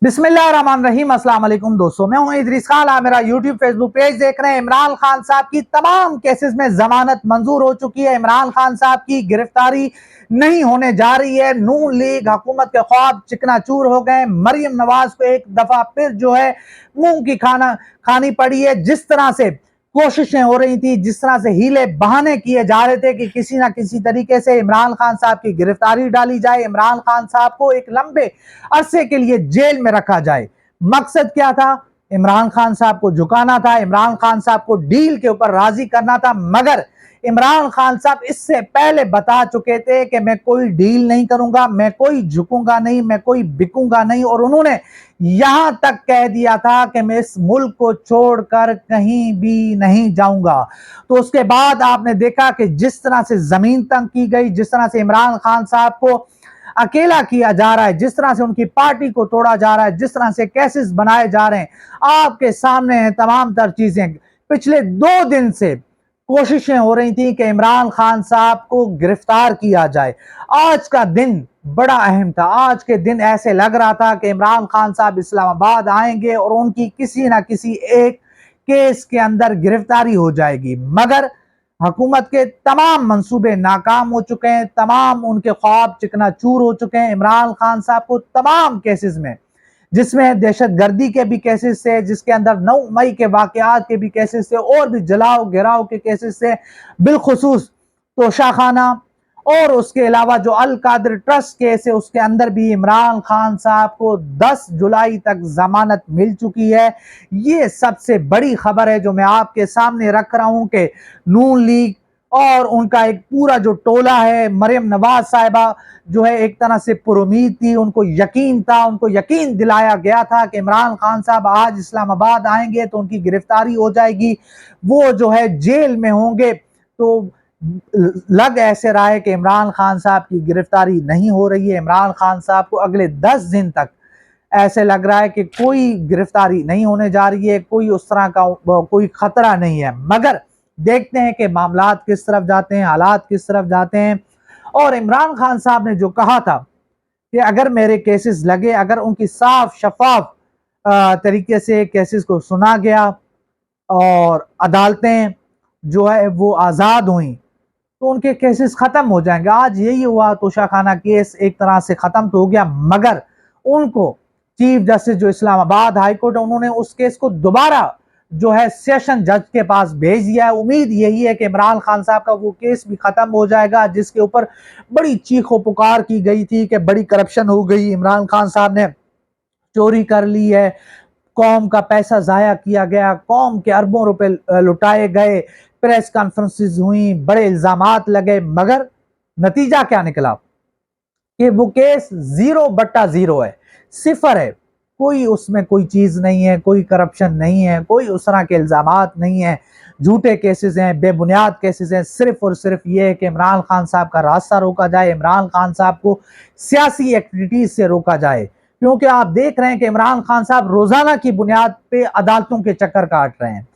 बिस्मिल्लाहिर्रहमानिर्रहीम। अस्सलाम वालेकुम दोस्तों, मैं हूं इदरीस खान। आप मेरा यूट्यूब फेसबुक पेज देख रहे हैं। इमरान खान साहब की तमाम केसेस में जमानत मंजूर हो चुकी है। इमरान खान साहब की गिरफ्तारी नहीं होने जा रही है। नून लीग हुकूमत के ख्वाब चिकनाचूर हो गए। मरियम नवाज को एक दफा फिर जो है मुंह की खानी पड़ी है। जिस तरह से कोशिशें हो रही थी, जिस तरह से हीले बहाने किए जा रहे थे कि किसी ना किसी तरीके से इमरान खान साहब की गिरफ्तारी डाली जाए, इमरान खान साहब को एक लंबे अरसे के लिए जेल में रखा जाए। मकसद क्या था? इमरान खान साहब को झुकाना था, इमरान खान साहब को डील के ऊपर राजी करना था। मगर इमरान खान साहब इससे पहले बता चुके थे कि मैं कोई डील नहीं करूंगा, मैं कोई झुकूंगा नहीं, मैं कोई बिकूंगा नहीं। और उन्होंने यहां तक कह दिया था कि मैं इस मुल्क को छोड़कर कहीं भी नहीं जाऊंगा। तो उसके बाद आपने देखा कि जिस तरह से जमीन तंग की गई, जिस तरह से इमरान खान साहब को अकेला किया जा रहा है, जिस तरह से उनकी पार्टी को तोड़ा जा रहा है, जिस तरह से केसेस बनाए जा रहे हैं, आपके सामने है तमाम तर चीजें। पिछले 2 दिन से कोशिशें हो रही थी कि इमरान खान साहब को गिरफ्तार किया जाए। आज का दिन बड़ा अहम था। आज के दिन ऐसे लग रहा था कि इमरान खान साहब इस्लामाबाद आएंगे और उनकी किसी ना किसी एक केस के अंदर गिरफ्तारी हो जाएगी। मगर हुकूमत के तमाम मंसूबे नाकाम हो चुके हैं, तमाम उनके ख्वाब चिकनाचूर हो चुके हैं। इमरान खान साहब को तमाम केसेस में, जिसमें दहशतगर्दी के भी केसेस थे, जिसके अंदर 9 मई के वाकयात के भी केसेस थे, और भी जलाओ गिराव के केसेस थे, बिलखुसूस तोशाखाना और उसके अलावा जो अल कादिर ट्रस्ट केस है उसके अंदर भी इमरान खान साहब को 10 जुलाई तक जमानत मिल चुकी है। ये सबसे बड़ी खबर है जो मैं आपके सामने रख रहा हूं कि नून लीग और उनका एक पूरा जो टोला है, मरियम नवाज साहिबा जो है एक तरह से पुरुमीद थी, उनको यकीन था, उनको यकीन दिलाया गया था कि इमरान खान साहब आज इस्लामाबाद आएंगे तो उनकी गिरफ्तारी हो जाएगी, वो जो है जेल में होंगे। तो लग ऐसे रहा है कि इमरान खान साहब की गिरफ्तारी नहीं हो रही है। इमरान खान साहब को अगले 10 दिन तक ऐसे लग रहा है कि कोई गिरफ्तारी नहीं होने जा रही है, कोई उस तरह का कोई खतरा नहीं है। मगर देखते हैं कि मामलात किस तरफ जाते हैं, हालात किस तरफ जाते हैं। और इमरान खान साहब ने जो कहा था कि अगर मेरे केसेस लगे, अगर उनकी साफ शफाफ तरीके से केसेस को सुना गया और अदालतें जो है वो आज़ाद हुई तो उनके केसेस खत्म हो जाएंगे। आज यही हुआ, तोशाखाना केस एक तरह से खत्म तो हो गया, मगर उनको चीफ जस्टिस जो इस्लामाबाद हाई कोर्ट है उन्होंने उस केस को दोबारा जो है सेशन जज के पास भेज दिया है। उम्मीद यही है कि इमरान खान साहब का वो केस भी खत्म हो जाएगा जिसके ऊपर बड़ी चीखो पुकार की गई थी कि बड़ी करप्शन हो गई, इमरान खान साहब ने चोरी कर ली है, कौम का पैसा जाया किया गया, कौम के अरबों रुपए लुटाए गए, प्रेस कॉन्फ्रेंसेस हुई, बड़े इल्जामात लगे। मगर नतीजा क्या निकला कि वो केस 0/0 है, सिफर है। कोई उसमें कोई चीज नहीं है, कोई करप्शन नहीं है, कोई उस तरह के इल्जामात नहीं है, झूठे केसेस हैं, बेबुनियाद केसेस हैं। सिर्फ और सिर्फ ये है कि इमरान खान साहब का रास्ता रोका जाए, इमरान खान साहब को सियासी एक्टिविटीज से रोका जाए। क्योंकि आप देख रहे हैं कि इमरान खान साहब रोजाना की बुनियाद पे अदालतों के चक्कर काट रहे हैं।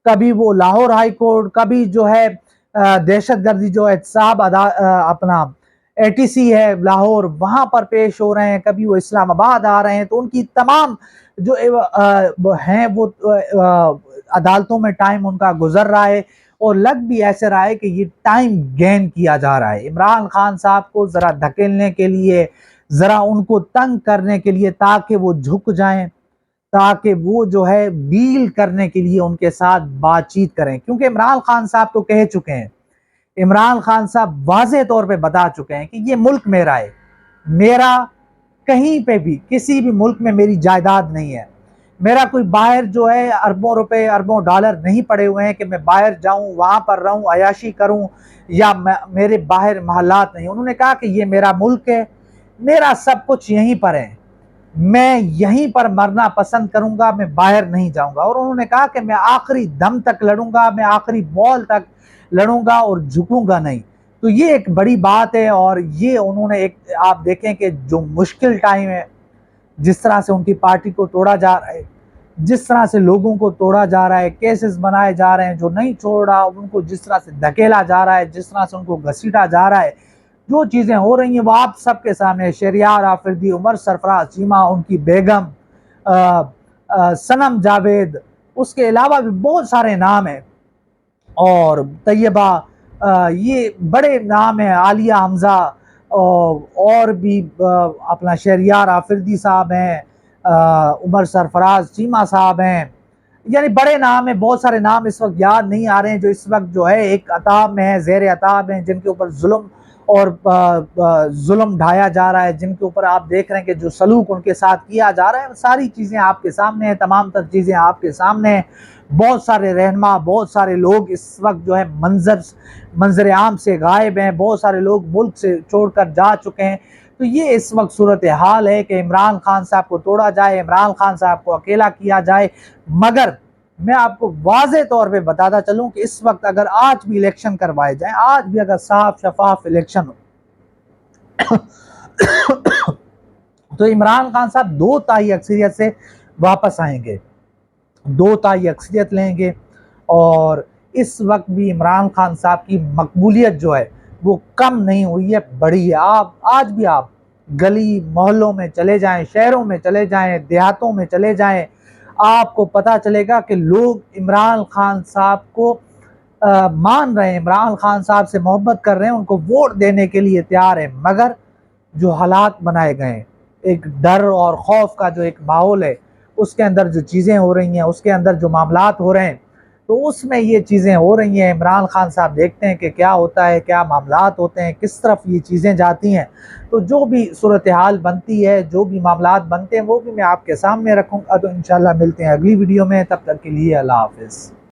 कभी वो लाहौर हाई कोर्ट, कभी जो है दहशतगर्दी जो एहतसाब अपना एटीसी है लाहौर, वहां पर पेश हो रहे हैं, कभी वो इस्लामाबाद आ रहे हैं। तो उनकी तमाम जो हैं वो अदालतों में टाइम उनका गुजर रहा है और लग भी ऐसे रहा है कि ये टाइम गेन किया जा रहा है इमरान खान साहब को जरा धकेलने के लिए, जरा उनको तंग करने के लिए, ताकि वो झुक जाएं, ताकि वो जो है डील करने के लिए उनके साथ बातचीत करें। क्योंकि इमरान खान साहब तो कह चुके हैं, इमरान खान साहब वाज़ेह तौर पे बता चुके हैं कि ये मुल्क मेरा है, मेरा कहीं पे भी किसी भी मुल्क में मेरी जायदाद नहीं है, मेरा कोई बाहर जो है अरबों रुपए अरबों डॉलर नहीं पड़े हुए हैं कि मैं बाहर जाऊं, वहां पर रहूं, अयाशी करूं, या मेरे बाहर महलात नहीं। उन्होंने कहा कि ये मेरा मुल्क है, मेरा सब कुछ यहीं पर है, मैं यहीं पर मरना पसंद करूंगा, मैं बाहर नहीं जाऊंगा। और उन्होंने कहा कि मैं आखिरी दम तक लड़ूंगा, मैं आखिरी बॉल तक लड़ूंगा और झुकूंगा नहीं। तो ये एक बड़ी बात है। और ये उन्होंने एक, आप देखें कि जो मुश्किल टाइम है, जिस तरह से उनकी पार्टी को तोड़ा जा रहा है, जिस तरह से लोगों को तोड़ा जा रहा है, केसेस बनाए जा रहे हैं, जो नहीं छोड़ रहा उनको जिस तरह से धकेला जा रहा है, जिस तरह से उनको घसीटा जा रहा है, जो चीज़ें हो रही हैं वो आप सबके सामने। शहरियार आफरीदी, उमर सरफराज चीमा, उनकी बेगम, सनम जावेद, उसके अलावा भी बहुत सारे नाम हैं, और तैयबा, ये बड़े नाम हैं, आलिया हमज़ा, और भी अपना शहरियार आफरीदी साहब हैं, उमर सरफराज चीमा साहब हैं, यानी बड़े नाम हैं। बहुत सारे नाम इस वक्त याद नहीं आ रहे हैं, जो इस वक्त जो है एक अताब में है, ज़ेर अताब हैं, जिनके ऊपर जुल्म और जुल्म ढाया जा रहा है, जिनके ऊपर आप देख रहे हैं कि जो सलूक उनके साथ किया जा रहा है, सारी चीज़ें आपके सामने हैं, तमाम तर चीज़ें आपके सामने हैं। बहुत सारे रहनुमा, बहुत सारे लोग इस वक्त जो है मंजर आम से गायब हैं, बहुत सारे लोग मुल्क से छोड़कर जा चुके हैं। तो ये इस वक्त सूरत हाल है कि इमरान खान साहब को तोड़ा जाए, इमरान खान साहब को अकेला किया जाए। मगर मैं आपको वाज़े तौर पे बताता चलूँ कि इस वक्त अगर आज भी इलेक्शन करवाए जाएं, आज भी अगर साफ शफाफ इलेक्शन हो तो इमरान खान साहब 2 तिहाई अक्सरियत से वापस आएंगे, 2 तिहाई अक्सरियत लेंगे। और इस वक्त भी इमरान खान साहब की मकबूलियत जो है वो कम नहीं हुई है, बढ़ी है। आप आज भी आप गली मोहल्लों में चले जाएं, शहरों में चले जाएं, देहातों में चले जाएं, आपको पता चलेगा कि लोग इमरान खान साहब को मान रहे हैं, इमरान खान साहब से मोहब्बत कर रहे हैं, उनको वोट देने के लिए तैयार है। मगर जो हालात बनाए गए हैं, एक डर और खौफ का जो एक माहौल है, उसके अंदर जो चीज़ें हो रही हैं, उसके अंदर जो मामलात हो रहे हैं, तो उसमें ये चीज़ें हो रही हैं। इमरान खान साहब देखते हैं कि क्या होता है, क्या मामलात होते हैं, किस तरफ ये चीज़ें जाती हैं। तो जो भी सूरत हाल बनती है, जो भी मामलात बनते हैं, वो भी मैं आपके सामने रखूँगा। तो इंशाल्लाह मिलते हैं अगली वीडियो में, तब तक के लिए अल्लाह हाफ़िज़।